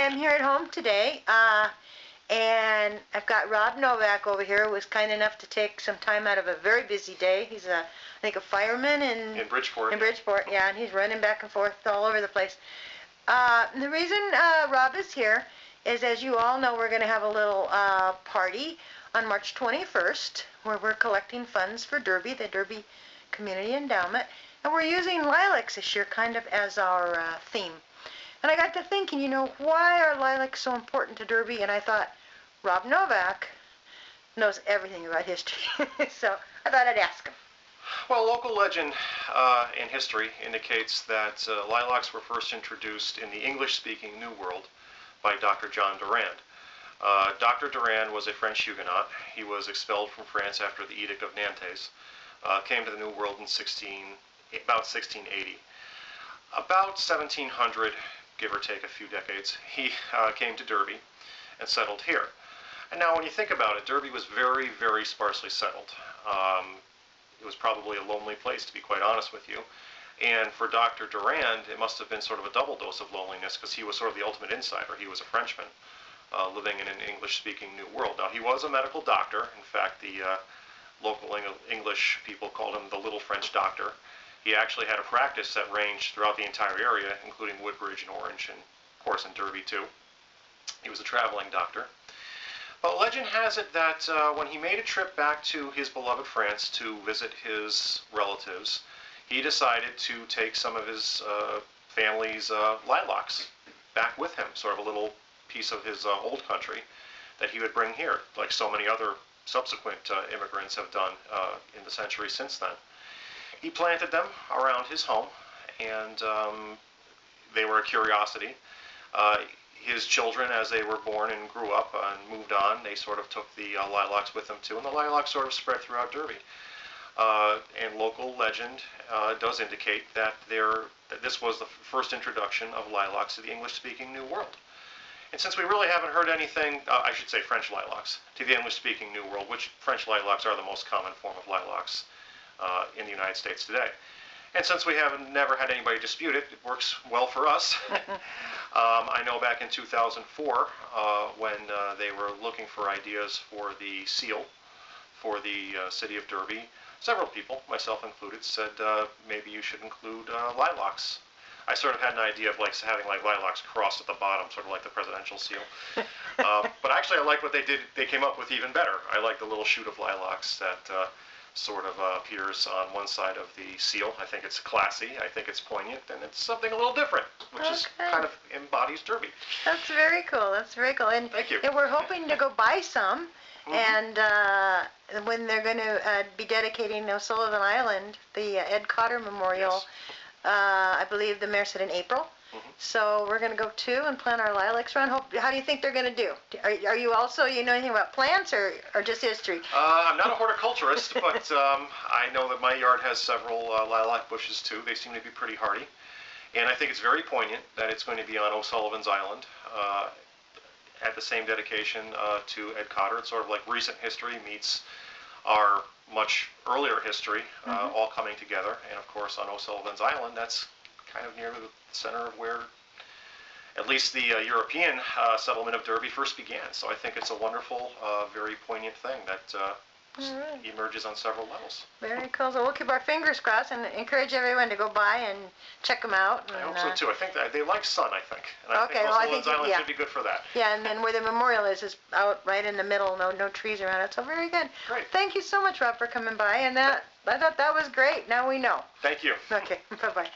Hi, I'm here at home today, and I've got Rob Novak over here, who was kind enough to take some time out of a very busy day. He's I think a fireman in Bridgeport. In Bridgeport, yeah, and he's running back and forth all over the place. The reason Rob is here is, as you all know, we're going to have a little party on March 21st, where we're collecting funds for Derby, the Derby Community Endowment, and we're using lilacs this year kind of as our theme. And I got to thinking, why are lilacs so important to Derby? And I thought, Rob Novak knows everything about history. So I thought I'd ask him. Well, local legend in history indicates that lilacs were first introduced in the English-speaking New World by Dr. John Durand. Dr. Durand was a French Huguenot. He was expelled from France after the Edict of Nantes. Came to the New World in about 1680. About 1700, give or take a few decades, he came to Derby and settled here. And now when you think about it, Derby was very, very sparsely settled. It was probably a lonely place, to be quite honest with you. And for Dr. Durand, it must have been sort of a double dose of loneliness, because he was sort of the ultimate insider. He was a Frenchman living in an English-speaking New World. Now, he was a medical doctor. In fact, the local English people called him the Little French Doctor. He actually had a practice that ranged throughout the entire area, including Woodbridge and Orange, and of course in Derby too. He was a traveling doctor. But legend has it that when he made a trip back to his beloved France to visit his relatives, he decided to take some of his family's lilacs back with him, sort of a little piece of his old country that he would bring here, like so many other subsequent immigrants have done in the century since then. He planted them around his home, and they were a curiosity. His children, as they were born and grew up and moved on, they sort of took the lilacs with them too, and the lilacs sort of spread throughout Derby. And local legend does indicate that this was the first introduction of lilacs to the English-speaking New World. And since we really haven't heard anything, I should say French lilacs, to the English-speaking New World, which French lilacs are the most common form of lilacs in the United States today. And since we have never had anybody dispute it, it works well for us. I know back in 2004, when they were looking for ideas for the seal for the city of Derby, several people, myself included, said maybe you should include lilacs. I sort of had an idea of having lilacs crossed at the bottom, sort of like the presidential seal. But actually, I like what they did. They came up with even better. I like the little shoot of lilacs that sort of appears on one side of the seal. I think it's classy, I think it's poignant, and it's something a little different, which is kind of embodies Derby. That's very cool. That's very cool. And thank you. And we're hoping to go buy some, and when they're going to be dedicating O'Sullivan Island, the Ed Cotter Memorial, yes. I believe the mayor said in April. So we're going to go too and plant our lilacs around. How do you think they're going to do? Are you also, you know anything about plants or just history? I'm not a horticulturist, but I know that my yard has several lilac bushes too. They seem to be pretty hardy. And I think it's very poignant that it's going to be on O'Sullivan's Island at the same dedication to Ed Cotter. It's sort of like recent history meets our much earlier history, all coming together. And of course on O'Sullivan's Island, that's kind of near the center of where at least the European settlement of Derby first began. So I think it's a wonderful, very poignant thing that emerges on several levels. Very cool. So we'll keep our fingers crossed and encourage everyone to go by and check them out. I hope so too. I think that they like sun, I think. And I think O'Sullivan's Island should be good for that. Yeah, and then where the memorial is out right in the middle, no trees around it. So very good. Great. Thank you so much, Rob, for coming by. And I thought that was great. Now we know. Thank you. Okay, bye-bye.